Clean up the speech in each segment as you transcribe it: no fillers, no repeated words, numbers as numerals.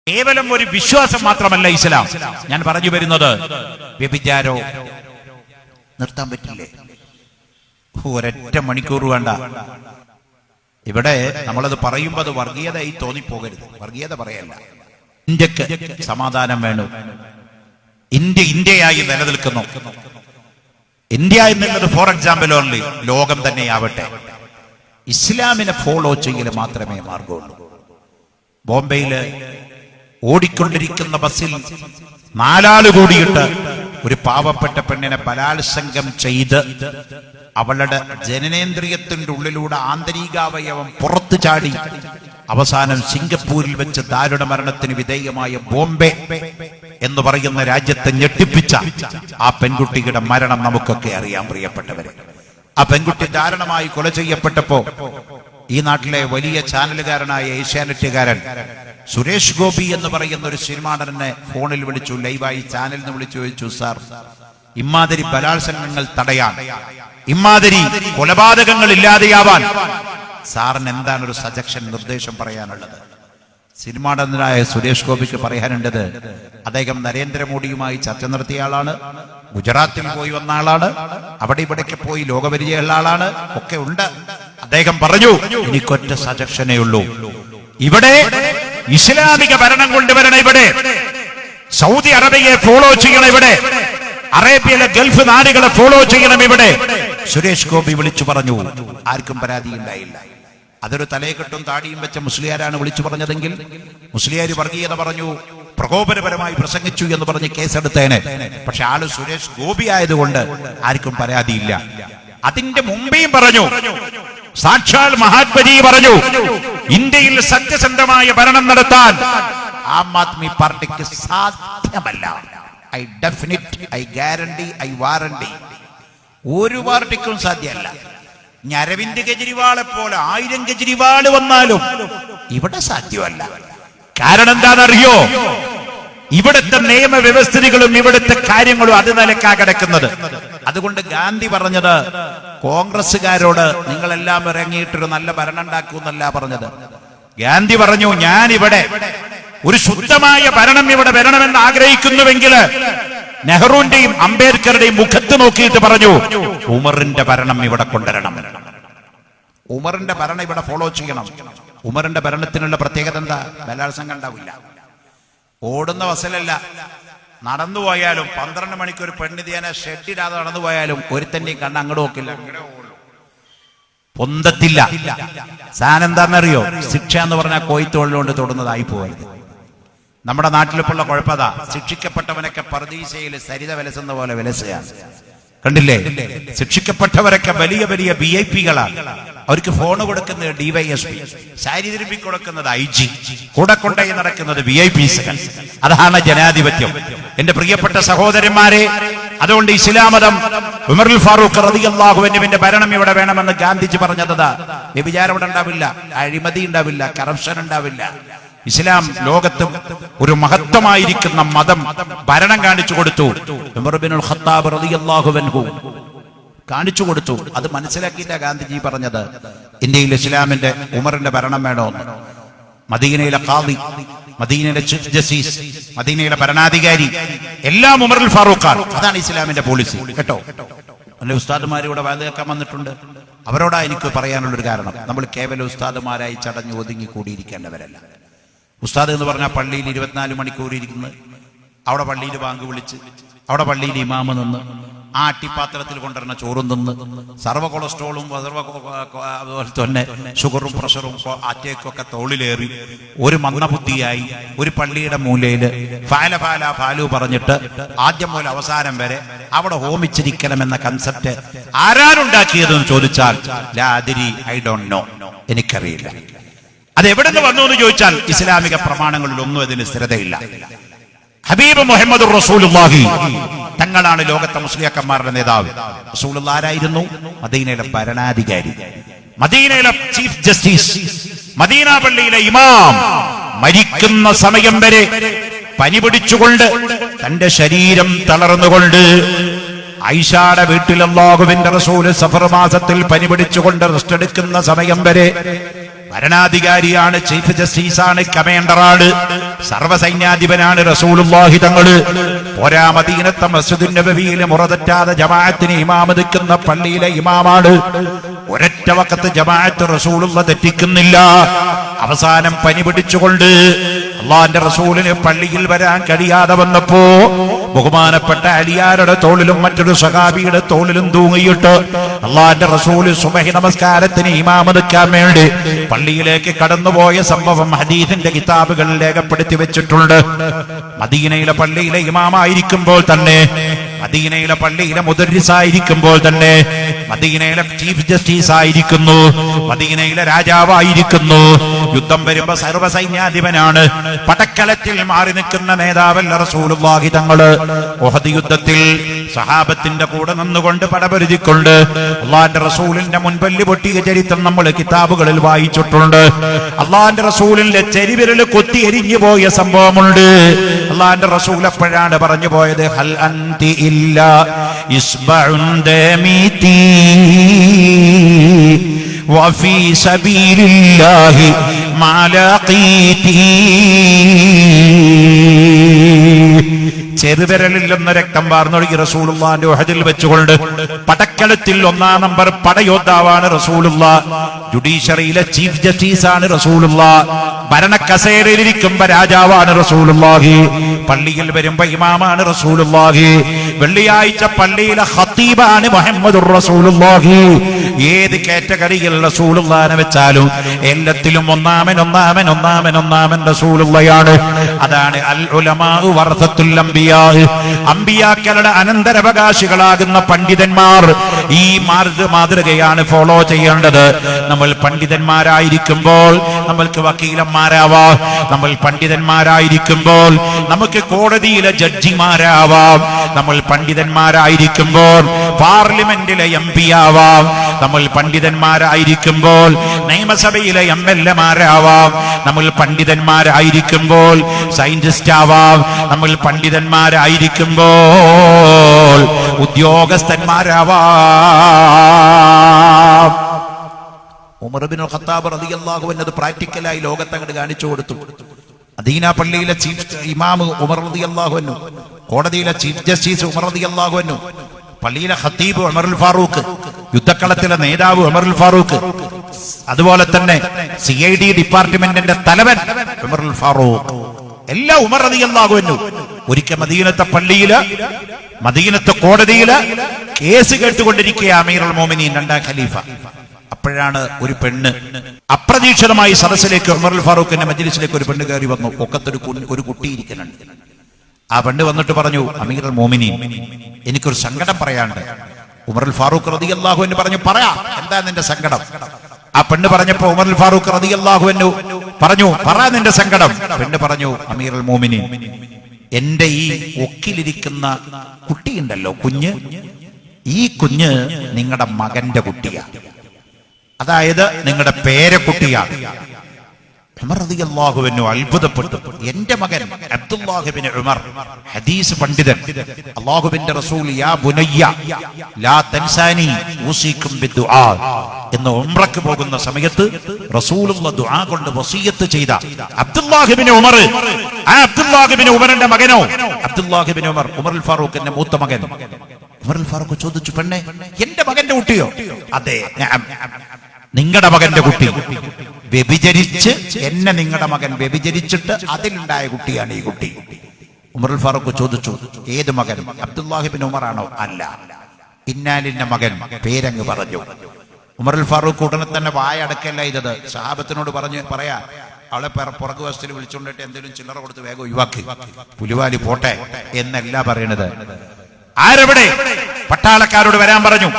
കേവലം ഒരു വിശ്വാസം മാത്രമല്ല ഇസ്ലാം. ഞാൻ പറഞ്ഞു വരുന്നത്, വ്യഭിചാരോ നിർത്താൻ പറ്റില്ലേ? ഒരൊറ്റ മണിക്കൂർ വേണ്ട. ഇവിടെ നമ്മളത് പറയുമ്പോൾ അത് വർഗീയതയായി തോന്നിപ്പോകരുത്. വർഗീയത പറയല്ല. ഇന്ത്യക്ക് സമാധാനം വേണം. ഇന്ത്യയായി നിലനിൽക്കുന്നു. ഇന്ത്യ എന്നുള്ളത് ഫോർ എക്സാമ്പിൾ ഓൺലി. ലോകം തന്നെയാവട്ടെ, ഇസ്ലാമിനെ ഫോളോ ചെയ്യൽ മാത്രമേ മാർഗമുള്ളൂ. ബോംബെയില് ഓടിക്കൊണ്ടിരിക്കുന്ന ബസ്സിൽ 4 ആള് കൂടിയിട്ട് ഒരു പാവപ്പെട്ട പെണ്ണിനെ ബലാത്സംഗം ചെയ്ത് അവളുടെ ജനനേന്ദ്രിയത്തിന്റെ ഉള്ളിലൂടെ ആന്തരികാവയവം പുറത്തു ചാടി അവസാനം സിംഗപ്പൂരിൽ വെച്ച് ദാരുണ മരണത്തിന് വിധേയമായ ബോംബെ എന്ന് പറയുന്ന രാജ്യത്തെ ഞെട്ടിപ്പിച്ച ആ പെൺകുട്ടിയുടെ മരണം നമുക്കൊക്കെ അറിയാം. പ്രിയപ്പെട്ടവരെ, ആ പെൺകുട്ടി ദാരുണമായി കൊല ചെയ്യപ്പെട്ടപ്പോ ഈ നാട്ടിലെ വലിയ ചാനലുകാരനായ ഏഷ്യാനെറ്റുകാരൻ സുരേഷ് ഗോപി എന്ന് പറയുന്ന ഒരു സിനിമാ നടനെ ഫോണിൽ വിളിച്ചു, ലൈവായി ചാനലിൽ നിന്ന് വിളിച്ചു ചോദിച്ചു, സാർ, ഇമാതിരി ബലാത്സംഗങ്ങൾ തടയാൻ, ഇമാതിരി കൊലപാതകങ്ങൾ ഇല്ലാതെയാവാൻ സാറിന് എന്താണ് ഒരു സജഷൻ, നിർദ്ദേശം പറയാനുള്ളത്? സിനിമാ നടനായ സുരേഷ് ഗോപിക്ക് പറയാനുള്ളത്, അദ്ദേഹം നരേന്ദ്രമോദിയുമായി ചർച്ച നടത്തിയ ആളാണ്, ഗുജറാത്തിൽ പോയി വന്ന ആളാണ്, അവിടെ ഇവിടേക്ക് പോയി ലോകപരിചയമുള്ള ആളാണ്, ഒക്കെ ഉണ്ട്. അദ്ദേഹം പറഞ്ഞു, എനിക്കൊറ്റ സജഷനേ ഉള്ളൂ, ഇവിടെ ഇസ്ലാമിക ഭരണം കൊണ്ടുവരണം, ഇവിടെ സൗദി അറേബ്യയെ ഫോളോ ചെയ്യണം, ഇവിടെ അറേബ്യയിലെ ഗൾഫ് നാടുകളെ ഫോളോ ചെയ്യണം. ഇവിടെ സുരേഷ് ഗോപി വിളിച്ചു പറഞ്ഞു. ആർക്കും പരാതിയുണ്ടായില്ല. അതൊരു തലയെക്കെട്ടും താടിയും വെച്ച മുസ്ലിയാരാണ് വിളിച്ചു പറഞ്ഞതെങ്കിൽ മുസ്ലിയാർ വർഗീയത പറഞ്ഞു, പ്രകോപനപരമായി പ്രസംഗിച്ചു എന്ന് പറഞ്ഞ് കേസെടുത്തേനെ. പക്ഷെ ആള് സുരേഷ് ഗോപി ആയതുകൊണ്ട് ആർക്കും പരാതിയില്ല. അതിന്റെ മുമ്പേയും പറഞ്ഞു, സാക്ഷാൽ മഹാത്മജി പറഞ്ഞു, ഇന്ത്യയിൽ സത്യസന്ധമായ ഭരണം നടത്താൻ ആം ആദ്മി പാർട്ടിക്ക് സാധ്യമല്ല. I definite, I guarantee, I warranty. ഒരു പാർട്ടിക്കും സാധ്യമല്ല. അരവിന്ദ് കെജ്രിവാളെ പോലെ 1000 കെജ്രിവാൾ വന്നാലും ഇവിടെ സാധ്യമല്ല. കാരണം എന്താണെന്നറിയോ? ഇവിടുത്തെ നിയമവ്യവസ്ഥിതികളും ഇവിടുത്തെ കാര്യങ്ങളും അത് നിലക്കാ കിടക്കുന്നത്. അതുകൊണ്ട് ഗാന്ധി പറഞ്ഞത് കോൺഗ്രസ്സുകാരോട് നിങ്ങളെല്ലാം ഇറങ്ങിയിട്ടൊരു നല്ല ഭരണം ഉണ്ടാക്കൂന്നല്ല പറഞ്ഞത്. ഗാന്ധി പറഞ്ഞു, ഞാൻ ഇവിടെ ഒരു ശുദ്ധമായ ഭരണം ഇവിടെ വരണമെന്ന് ആഗ്രഹിക്കുന്നുവെങ്കിൽ നെഹ്റുവിന്റെയും അംബേദ്കറുടെയും മുഖത്ത് നോക്കിയിട്ട് പറഞ്ഞു, ഉമറിന്റെ ഭരണം ഇവിടെ കൊണ്ടുവരണം, ഉമറിന്റെ ഭരണം ഇവിടെ ഫോളോ ചെയ്യണം. ഉമറിന്റെ ഭരണത്തിനുള്ള പ്രത്യേകത എന്താ? ബലാത്സംഗം ഉണ്ടാവില്ല. ഓടുന്ന ബസ്സിലല്ല, നടന്നുപോയാലും 12 മണിക്ക് ഒരു പെണ്ണിതിയാനെ ഷെഡിടാതെ നടന്നുപോയാലും ഒരുത്തന്റെയും കണ്ണ് അങ്ങോട്ട് നോക്കില്ല, പൊന്തത്തില്ല. സാധനം എന്താണെന്നറിയോ? ശിക്ഷ എന്ന് പറഞ്ഞാൽ കോയിത്തോളിലുകൊണ്ട് തൊടുന്നതായി പോകരുത്. നമ്മുടെ നാട്ടിലിപ്പുള്ള കുഴപ്പതാ, ശിക്ഷിക്കപ്പെട്ടവനൊക്കെ പർദീസയിൽ സരിത വിലസുന്ന പോലെ വിലസുകയാണ്. കണ്ടില്ലേ? ശിക്ഷിക്കപ്പെട്ടവരൊക്കെ വലിയ വലിയ VIP-കളാണ്. അവർക്ക് ഫോൺ കൊടുക്കുന്നത് DYSP, സാരി തിരുമ്പി കൊടുക്കുന്നത് IG, കൂടെ കൊണ്ടേ നടക്കുന്നത് VIPs. അതാണ് ജനാധിപത്യം. എന്റെ പ്രിയപ്പെട്ട സഹോദരന്മാരെ, അതുകൊണ്ട് ഇസ്ലാം മതം ഉമറുൽ ഫാറൂഖ് റളിയല്ലാഹു അൻഹുവിന്റെ ഭരണം ഇവിടെ വേണമെന്ന് ഗാന്ധിജി പറഞ്ഞത്. വ്യഭിചാരം ഇവിടെ ഉണ്ടാവില്ല, അഴിമതി ഉണ്ടാവില്ല, കറപ്ഷൻ ഉണ്ടാവില്ല. ഇസ്ലാം ലോകത്ത് ഒരു മഹത്വമായിരിക്കുന്ന മതം ഭരണം കാണിച്ചു കൊടുത്തു. ഉമർ ഇബ്നുൽ ഖത്താബ് റളിയല്ലാഹു അൻഹു കാണിച്ചു കൊടുത്തു. അത് മനസ്സിലാക്കിയിട്ടാ ഗാന്ധിജി പറഞ്ഞത് ഇന്ത്യയിൽ ഇസ്ലാമിന്റെ ഉമറിന്റെ ഭരണം വേണമെന്ന്. മദീനയിലെ ഖാദി, മദീനയിലെ ചീഫ് ജസ്റ്റിസ്, മദീനയിലെ ഭരണാധികാരി എല്ലാം ഉമറുൽ ഫാറൂഖാണ്. അതാണ് ഇസ്ലാമിന്റെ പോളിസി. കേട്ടോ, എന്റെ ഉസ്താദുമാർ ഇവിടെ വാത് കേൾക്കാൻ വന്നിട്ടുണ്ട്. അവരോടാ എനിക്ക് പറയാനുള്ളൊരു കാരണം, നമ്മൾ കേവലം ഉസ്താദുമാരായി ചടഞ്ഞു ഒതുങ്ങി കൂടിയിരിക്കേണ്ടവരല്ല. ഉസ്താദ് എന്ന് പറഞ്ഞാൽ പള്ളിയിൽ 24 മണിക്കൂർ ഇരിക്കുന്നത്, അവിടെ പള്ളിയിൽ ബാങ്ക് വിളിച്ച്, അവിടെ പള്ളിയിൽ ഇമാമ് നിന്ന്, ആ അട്ടിപ്പാത്രത്തിൽ കൊണ്ടുവരുന്ന ചോറും തിന്ന്, സർവ്വ കൊളസ്ട്രോളും അതുപോലെ തന്നെ ഷുഗറും പ്രഷറും അറ്റേക്കൊക്കെ തോളിലേറി ഒരു മന്ദബുദ്ധിയായി ഒരു പള്ളിയുടെ മൂലയില് ഫാലു പറഞ്ഞിട്ട് ആദ്യം മുതൽ അവസാനം വരെ അവിടെ ഹോമിച്ചിരിക്കണമെന്ന കൺസെപ്റ്റ് ആരാരുണ്ടാക്കിയതെന്ന് ചോദിച്ചാൽ ലാദിരി, ഐ ഡോണ്ട് നോ, എനിക്കറിയില്ല. അത് എവിടെ നിന്ന് വന്നു എന്ന് ചോദിച്ചാൽ ഇസ്ലാമിക പ്രമാണങ്ങളിൽ ഒന്നും അതിന് സ്ഥിരതയില്ല. ഹബീബ് മുഹമ്മദ് റസൂലുള്ളാഹി തങ്ങളാണ് ലോകത്തെ മുസ്ലിയാക്കന്മാരുടെ നേതാവ്. റസൂലുള്ളാഹി ആരായിരുന്നു? മദീനയിലെ ഭരണാധികാരി, മദീനയിലെ ചീഫ് ജസ്റ്റിസ്, മദീന പള്ളിയിലെ ഇമാം. മരിക്കുന്ന സമയം വരെ പനി പിടിച്ചുകൊണ്ട് തന്റെ ശരീരം തളർന്നുകൊണ്ട് ആയിഷയുടെ വീട്ടിൽ അല്ലാഹുവിന്റെ റസൂൽ സഫർ മാസത്തിൽ പനി പിടിച്ചുകൊണ്ട് റെസ്റ്റ് എടുക്കുന്ന സമയം വരെ ഭരണാധികാരിയാണ്, ചീഫ് ജസ്റ്റിസാണ്, കമാൻഡറാണ്, സർവ്വസൈന്യാധിപനാണ് റസൂലുള്ളാഹി തങ്ങള്. പോരാ, മദീനത്തെ മസ്ജിദുൻ നബവിയിലെ മുറതെറ്റാതെ ജമാഅത്തിന് ഇമാമതിക്കുന്ന പള്ളിയിലെ ഇമാമാണ്. ഒരൊറ്റ വഖത്ത് ജമാഅത്ത് റസൂലുള്ള തെറ്റിക്കുന്നില്ല. അവസാനം പനി പിടിച്ചുകൊണ്ട് അള്ളാന്റെ റസൂലിന് പള്ളിയിൽ വരാൻ കഴിയാതെ വന്നപ്പോ ബഹുമാനപ്പെട്ട അലിയാരുടെ തോളിലും മറ്റൊരു സഹാബിയുടെ തോളിലും തൂങ്ങിയിട്ട് അള്ളാന്റെ റസൂല് സുബഹി നമസ്കാരത്തിന് ഇമാമതിക്കാൻ വേണ്ടി പള്ളിയിലേക്ക് കടന്നുപോയ സംഭവം ഹദീസിന്റെ കിതാബുകളിൽ രേഖപ്പെടുത്തി വെച്ചിട്ടുണ്ട്. മദീനയിലെ പള്ളിയിലെ ഇമാമായിരിക്കുമ്പോൾ തന്നെ, മദീനയിലെ പള്ളിയിലെ മുദർരിസായിരിക്കുമ്പോൾ തന്നെ, മദീനയിലെ ചീഫ് ജസ്റ്റിസ് ആയിരിക്കുന്നു, മദീനയിലെ രാജാവായിരിക്കുന്നു. യുദ്ധം വരുമ്പോ സർവ്വസൈന്യാധിപനാണ്. പടക്കലത്തിൽ മാറി നിൽക്കുന്ന നേതാവല്ല റസൂലുള്ളാഹി തങ്ങള്. ഉഹദ് യുദ്ധത്തിൽ സഹാബത്തിന്റെ കൂടെ നിന്നുകൊണ്ട് പടപൊരുതിക്കൊണ്ട് അള്ളാന്റെ റസൂലിന്റെ മുൻപല്ല് പൊട്ടിയ ചരിത്രം നമ്മൾ കിതാബുകളിൽ വായിച്ചിട്ടുണ്ട്. അള്ളാന്റെ റസൂലിന്റെ ചെരിവിരല് കൊത്തി എരിഞ്ഞു പോയ സംഭവമുണ്ട്. അള്ളാന്റെ റസൂൽ എപ്പോഴാണ് പറഞ്ഞു പോയത്? ഹൽ അൻതി ഇല്ലാ ഇസ്ബഉൻ ദമീതി വഫീ സബീലില്ലാഹി മാലാഖീതി. ചെറുവിരലിൽ നിന്ന് രക്തം വാർന്നൊഴുകി റസൂലുള്ളാന്റെ ഉഹദിൽ വെച്ചുകൊണ്ട് പടക്കളത്തിൽ 1-ാം നമ്പർ പടയോദ്ധാവാണ് റസൂലുള്ളാഹ്. ജുഡീഷ്യറിയിലെ ചീഫ് ജസ്റ്റിസ് ആണ് റസൂലുള്ളാഹ്. ഭരണക്കസേരയിലിരിക്കുമ്പോ രാജാവാണ് റസൂലുള്ളാഹി. പള്ളിയിൽ വരുമ്പോ ഇമാമാണ് റസൂലുള്ളാഹി. വെള്ളിയാഴ്ച പള്ളിയിലെ ഖത്തീബാണ് മുഹമ്മദുർ റസൂലുള്ളാഹി. ഏത് കാറ്റഗറിയിൽ റസൂലുള്ളാഹിനെ വെച്ചാലും എല്ലാത്തിലും ഒന്നാമൻ റസൂലുള്ളാഹിയാണ്. അതാണ് അൽ ഉലമാഉ വറസത്തുൽ അംബിയാ. അംബിയാക്കളുടെ അനന്തരാവകാശികളാകുന്ന പണ്ഡിതന്മാർ. ഈ മാതൃകയാണ് ഫോളോ ചെയ്യേണ്ടത്. നമ്മൾ പണ്ഡിതന്മാരായിരിക്കുമ്പോൾ നമ്മൾക്ക് വക്കീലന്മാരാവാം. നമ്മൾ പണ്ഡിതന്മാരായിരിക്കുമ്പോൾ നമുക്ക് കോടതിയിലെ ജഡ്ജിമാരാവാം. നമ്മൾ പണ്ഡിതന്മാരായിരിക്കുമ്പോൾ പാർലമെന്റിലെ MP ആവാം. നമ്മൾ പണ്ഡിതന്മാരായിരിക്കുമ്പോൾ നിയമസഭയിലെ MLA-മാരാവാം. നമ്മൾ പണ്ഡിതന്മാരായിരിക്കുമ്പോൾ സയന്റിസ്റ്റ് ആവാം. നമ്മൾ പണ്ഡിതന്മാരായിരിക്കുമ്പോൾ ഉദ്യോഗസ്ഥന്മാരാവാം. ഉമർ ഇബ്നുൽ ഖത്താബ് റളിയല്ലാഹു അൻഹു പ്രാക്ടിക്കലായി ലോകത്തങ്ങട് കാണിച്ചു കൊടുത്തു. മദീന പള്ളിയിലെ ചീഫ് ഇമാം ഉമർ റളിയല്ലാഹു അൻഹു, കോടതിയിലെ ചീഫ് ജസ്റ്റിസ് ഉമർ റളിയല്ലാഹു അൻഹു, പള്ളിയിലെ ഖത്തീബ് ഉമറുൽ ഫാറൂഖ്, യുദ്ധക്കളത്തിലെ നേതാവ് ഉമറുൽ ഫാറൂഖ്, അതുപോലെ തന്നെ CID ഡിപ്പാർട്ട്മെന്റിന്റെ തലവൻ ഉമറുൽ ഫാറൂഖ്, എല്ലാ ഉമർ റളിയല്ലാഹു അൻഹു ഒരിക്കൽ മദീനത്തെ പള്ളിയില്, മദീനത്തെ കോടതിയില് കേസ് കേട്ടുകൊണ്ടിരിക്കുക അമീറുൽ മോമിനീൻ 2ാം ഖലീഫ. അപ്പോഴാണ് ഒരു പെണ്ണ് അപ്രതീക്ഷിതമായി സദസ്സിലേക്ക്, ഉമറുൽ ഫാറൂഖിന്റെ മജ്ലിസിലേക്ക് ഒരു പെണ്ണ് കയറി വന്നു. ഒക്കത്തൊരു കുട്ടി ഇരിക്കുന്നുണ്ട്. ആ പെണ്ണ് വന്നിട്ട് പറഞ്ഞു, അമീറുൽ മോമിനീൻ, എനിക്കൊരു സങ്കടം പറയാനുണ്ട്. ഉമറുൽ ഫാറൂഖ് റളിയല്ലാഹു അൻഹു പറഞ്ഞു, പറയാ, എന്താ നിന്റെ സങ്കടം? ആ പെണ്ണ് പറഞ്ഞപ്പോ ഉമറുൽ ഫാറൂഖ് റളിയല്ലാഹു അൻഹു പറഞ്ഞു, പറ നിന്റെ സങ്കടം. പെണ്ണ് പറഞ്ഞു, അമീറുൽ മോമിനീൻ, എന്റെ ഈ ഒക്കിലിരിക്കുന്ന കുട്ടിയുണ്ടല്ലോ, കുഞ്ഞ്, ഈ കുഞ്ഞ് നിങ്ങളുടെ മകന്റെ കുട്ടിയാണ്, അതായത് നിങ്ങളുടെ പേരക്കുട്ടിയാണ്. ഉമർ റളിയല്ലാഹു അൻഹു അത്ഭുതപ്പെട്ടു. എന്റെ മകൻ അബ്ദുല്ലാഹ് ഇബ്നു ഉമർ, ഹദീസ് പണ്ഡിതൻ, അല്ലാഹുവിന്റെ റസൂൽ യാ ബുനയ്യ ലാ തൻസാനി ഊസികും ബിദ്ദുആ എന്ന് ഉംറക്ക് പോകുന്ന സമയത്ത് റസൂലുള്ള ദുആ കൊണ്ട് വസിയത്ത് ചെയ്ത അബ്ദുല്ലാഹ് ഇബ്നു ഉമർ, ആ അബ്ദുല്ലാഹ് ഇബ്നു ഉമറിന്റെ മകനോ അബ്ദുല്ലാഹ് ഇബ്നു ഉമർ, ഉമറുൽ ഫാറൂഖിന്റെ മൂത്ത മകൻ. ഉമറുൽ ഫാറൂഖ് ചോദിച്ചു, പെണ്ണെ, എന്റെ മകന്റെ കുട്ടിയോ? അതെ, നിങ്ങളുടെ മകന്റെ കുട്ടി വ്യഭിചരിച്ച്, എന്നെ നിങ്ങളുടെ മകൻ വ്യഭിചരിച്ചിട്ട് അതിലുണ്ടായ കുട്ടിയാണ് ഈ കുട്ടി. ഉമറുൽ ഫാറൂഖ് ചോദിച്ചു, ഏത് മകൻ? അബ്ദുല്ലാഹി ഇബ്നു ഉമർ ആണോ? അല്ല, ഇന്നാലിന്റെ മകൻ, പേരങ്ങ് പറഞ്ഞു. ഉമറുൽ ഫാറൂഖ് ഉടനെ തന്നെ വായ അടക്കല്ല ചെയ്തത്, സഹാബത്തിനോട് പറയാ, അവളെ പുറകു വശത്തിൽ വിളിച്ചുകൊണ്ടിട്ട് എന്തെങ്കിലും ചില്ലറ കൊടുത്ത് വേഗം ഒഴിവാക്കി, പുലിവാലി പോട്ടെ എന്നല്ല പറയണത്. ആരെവിടെ? പട്ടാളക്കാരോട് വരാൻ പറഞ്ഞു.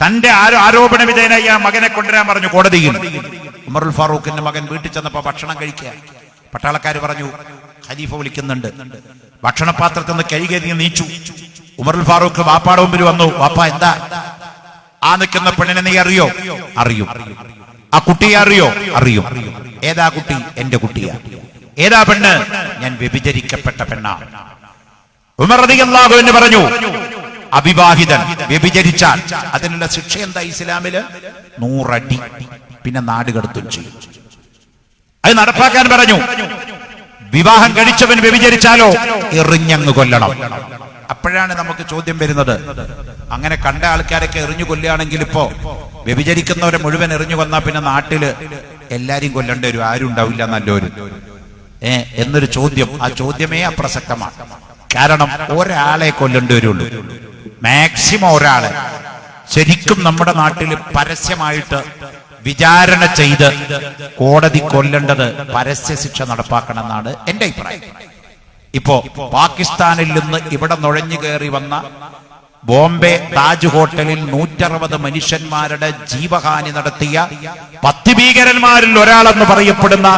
തന്റെ ആരോപണ വിധേയനായി ആ മകനെ കൊണ്ടുവരാൻ പറഞ്ഞു കോടതിയിൽ. ഉമറുൽ ഫാറൂഖിന്റെ മകൻ വീട്ടിൽ ചെന്നപ്പോ ഭക്ഷണം കഴിക്കുക. പട്ടാളക്കാർ പറഞ്ഞു, ഖലീഫ വിളിക്കുന്നുണ്ട്. ഭക്ഷണപാത്രത്തിൽ നിന്ന് കൈകരി നീച്ചു. ഉമറുൽ ഫാറൂഖ് വാപ്പാടെ മുമ്പിൽ വന്നു. വാപ്പ, എന്താ? ആ നിൽക്കുന്ന പെണ്ണിനെ നീ അറിയോ? അറിയും. ആ കുട്ടിയെ അറിയോ? അറിയും. ഏതാ കുട്ടി? എന്റെ കുട്ടിയാ. ഏതാ പെണ്ണ്? ഞാൻ വ്യഭിചരിക്കപ്പെട്ട പെണ്ണാണ്. ഉമർ റളിയല്ലാഹു അൻഹു പറഞ്ഞു, അവിവാഹിതൻ വ്യഭിചരിച്ചാൽ അതിനുള്ള ശിക്ഷ എന്താ ഇസ്ലാമില്? 100 അടി. പിന്നെ നാട് കടത്തും ചെയ്യും. അത് നടപ്പാക്കാൻ പറഞ്ഞു. വിവാഹം കഴിച്ചവൻ വ്യഭിചരിച്ചാലോ എറിഞ്ഞങ്ങ് കൊല്ലണം. അപ്പോഴാണ് നമുക്ക് ചോദ്യം വരുന്നത്, അങ്ങനെ കണ്ട ആൾക്കാരൊക്കെ എറിഞ്ഞു കൊല്ലുകയാണെങ്കിൽ ഇപ്പോ വ്യഭിചരിക്കുന്നവരെ മുഴുവൻ എറിഞ്ഞു കൊന്നാൽ പിന്നെ നാട്ടില് എല്ലാരും കൊല്ലേണ്ടി വരും, ആരും ഉണ്ടാവില്ല നല്ലൊരു എന്നൊരു ചോദ്യം. ആ ചോദ്യമേ അപ്രസക്തമാണ്. കാരണം ഒരാളെ കൊല്ലേണ്ടി വരുള്ളൂ, മാക്സിമം ഒരാളെ. ശരിക്കും നമ്മുടെ നാട്ടിൽ പരസ്യമായിട്ട് വിചാരണ ചെയ്ത് കോടതി കൊല്ലേണ്ടത് പരസ്യ ശിക്ഷ നടപ്പാക്കണമെന്നാണ് എന്റെ അഭിപ്രായം. ഇപ്പോ പാകിസ്ഥാനിൽ നിന്ന് ഇവിടെ നുഴഞ്ഞു കയറി വന്ന ബോംബെ താജ് ഹോട്ടലിൽ 160 മനുഷ്യന്മാരുടെ ജീവഹാനി നടത്തിയ 10 ഭീകരന്മാരിൽ ഒരാളെന്ന് പറയപ്പെടുന്ന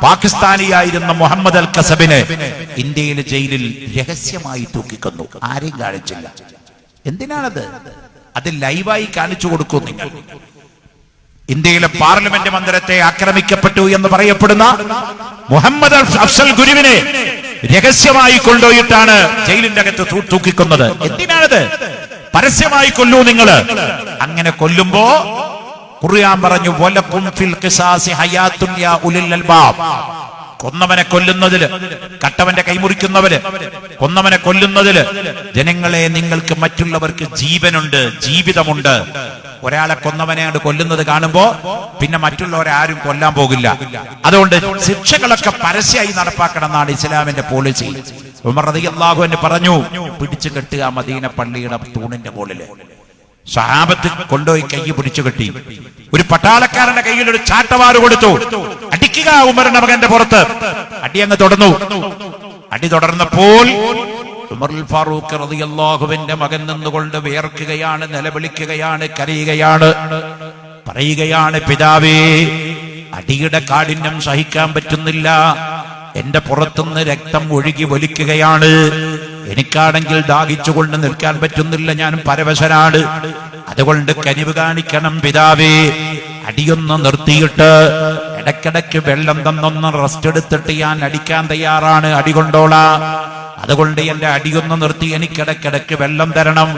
പാകിസ്ഥാനിയായിരുന്ന മുഹമ്മദ് അൽ കസബിനെ ഇന്ത്യയിലെ ജയിലിൽ രഹസ്യമായി തൂക്കിക്കൊന്നു. ആരെയും കാണിച്ചില്ല. എന്തിനാണത്? അത് ലൈവായി കാണിച്ചു കൊടുക്കൂ നിങ്ങൾ. ഇന്ത്യയിലെ പാർലമെന്റ് മന്ദിരത്തെ ആക്രമിക്കപ്പെട്ടു എന്ന് പറയപ്പെടുന്ന മുഹമ്മദ് അഫ്സൽ ഗുരുവിനെ രഹസ്യമായി കൊണ്ടുപോയിട്ടാണ് ജയിലിന്റെ അകത്ത് തൂക്കിക്കൊന്നത്. എന്തിനാണത്? പരസ്യമായി കൊല്ലൂ നിങ്ങള്. അങ്ങനെ കൊല്ലുമ്പോ ഖുർആൻ പറഞ്ഞു, വലക്കും ഫിൽ ഖിസാസി ഹയാത്തുൻ യാ ഉലിൽ അൽബാബ്. കൊന്നവനെ കൊല്ലുന്നതില്, കട്ടവന്റെ കൈമുറിക്കുന്നവര്, കൊന്നവനെ കൊല്ലുന്നതില് ജനങ്ങളെ നിങ്ങൾക്ക് മറ്റുള്ളവർക്ക് ജീവനുണ്ട്, ജീവിതമുണ്ട്. ഒരാളെ കൊന്നവനെ കൊല്ലുന്നത് കാണുമ്പോ പിന്നെ മറ്റുള്ളവരെ ആരും കൊല്ലാൻ പോകില്ല. അതുകൊണ്ട് ശിക്ഷകളൊക്കെ പരസ്യമായി നടപ്പാക്കണം എന്നാണ് ഇസ്ലാമിന്റെ പോളിസി. ഉമർ റളിയല്ലാഹു അൻഹു പറഞ്ഞു, പിടിച്ചു കെട്ടുക മദീന പള്ളിയുടെ തൂണിന്റെ മുകളില്. സഹാബത്ത് കൊണ്ടുപോയി കൈ പിടിച്ചു കെട്ടി. ഒരു പട്ടാളക്കാരന്റെ കയ്യിൽ ഒരു ചാട്ടവാറ് കൊടുത്തു, അടിക്കുക ഉമറിന്റെ മകന്റെ പുറത്ത്. അടി അങ്ങ് തുടർന്നു. അടി തുടർന്നപ്പോൾ ഉമറുൽ ഫാറൂഖ് റളിയല്ലാഹുവിന്റെ മകൻ നിന്നുകൊണ്ട് വിയർക്കുകയാണ്, നിലവിളിക്കുകയാണ്, കരയുകയാണ്, പറയുകയാണ്, പിതാവേ, അടിയുടെ കാഠിന്യം സഹിക്കാൻ പറ്റുന്നില്ല, എന്റെ പുറത്തുനിന്ന് രക്തം ഒഴുകി ഒലിക്കുകയാണ്, എനിക്കാണെങ്കിൽ ദാഹിച്ചുകൊണ്ട് നിൽക്കാൻ പറ്റുന്നില്ല, ഞാൻ പരവശനാണ്, അതുകൊണ്ട് കനിവ് കാണിക്കണം പിതാവേ. അടിയൊന്ന് നിർത്തിയിട്ട് ഇടയ്ക്കിടയ്ക്ക് വെള്ളം തന്നൊന്ന് റെസ്റ്റ് എടുത്തിട്ട് ഞാൻ അടിക്കാൻ തയ്യാറാണ്, അടികൊണ്ടോളാം. അതുകൊണ്ട് എന്റെ അടിയൊന്ന് നിർത്തി എനിക്കിടയ്ക്കിടയ്ക്ക് വെള്ളം തരണം,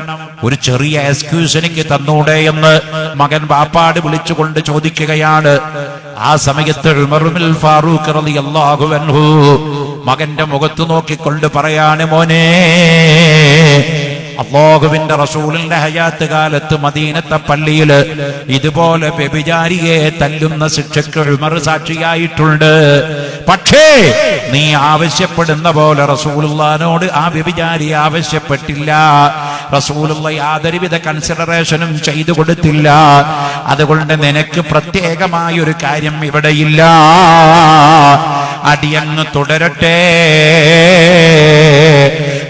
ഒരു ചെറിയ എക്സ്ക്യൂസ് എനിക്ക് തന്നൂടെ എന്ന് മകൻ ബാപ്പാട് വിളിച്ചുകൊണ്ട് ചോദിക്കുകയാണ്. ആ സമയത്ത് ഉമറുൽ ഫാറൂഖ് റളിയല്ലാഹു അൻഹു മകന്റെ മുഖത്ത് നോക്കിക്കൊണ്ട് പറയാണ്, മോനെ, അല്ലാഹുവിന്റെ റസൂലിന്റെ ഹയാത്ത് കാലത്ത് മദീനത്തെ പള്ളിയില് ഇതുപോലെ വ്യഭിചാരിയെ തല്ലുന്ന ശിക്ഷയ്ക്ക് ഉമർ സാക്ഷിയായിട്ടുണ്ട്. പക്ഷേ നീ ആവശ്യപ്പെടുന്ന പോലെ റസൂലുള്ളാഹിനോട് ആ വ്യഭിചാരി ആവശ്യപ്പെട്ടില്ല. റസൂലുള്ള യാതൊരുവിധ കൺസിഡറേഷനും ചെയ്തു കൊടുത്തില്ല. അതുകൊണ്ട് നിനക്ക് പ്രത്യേകമായ ഒരു കാര്യം ഇവിടെയില്ല. അടിയങ്ങ് തുടരട്ടെ.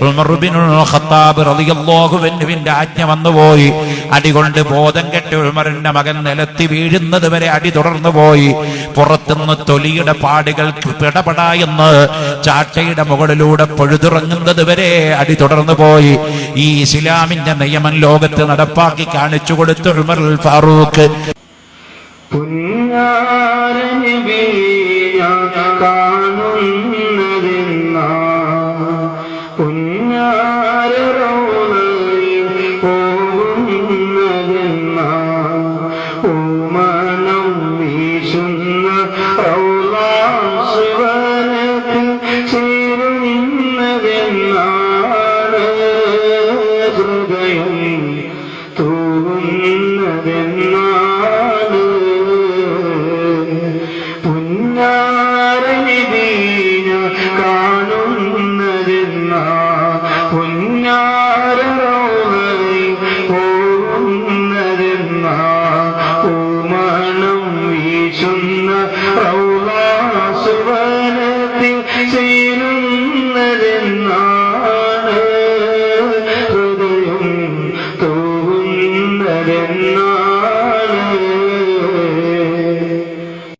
ഉമർ ഇബ്നുൽ ഖത്താബ് റളിയല്ലാഹു അൻഹുവിന്റെ ആജ്ഞ വന്നുപോയി. അടികൊണ്ട് ബോധം കെട്ട് ഉമറിന്റെ മകൻ നിലത്തി വീഴുന്നത് വരെ അടി തുടർന്നു പോയി. പുറത്തുനിന്ന് തൊലിയുടെ പാടുകൾ പിടപെടാ എന്ന് ചാട്ടയുടെ മുകളിലൂടെ പൊഴുതിറങ്ങുന്നത് വരെ അടി തുടർന്നു പോയി. ഈ ഇസ്ലാമിന്റെ നിയമം ലോകത്ത് നടപ്പാക്കി കാണിച്ചു കൊടുത്തു ഉമറുൽ ഫാറൂഖ്.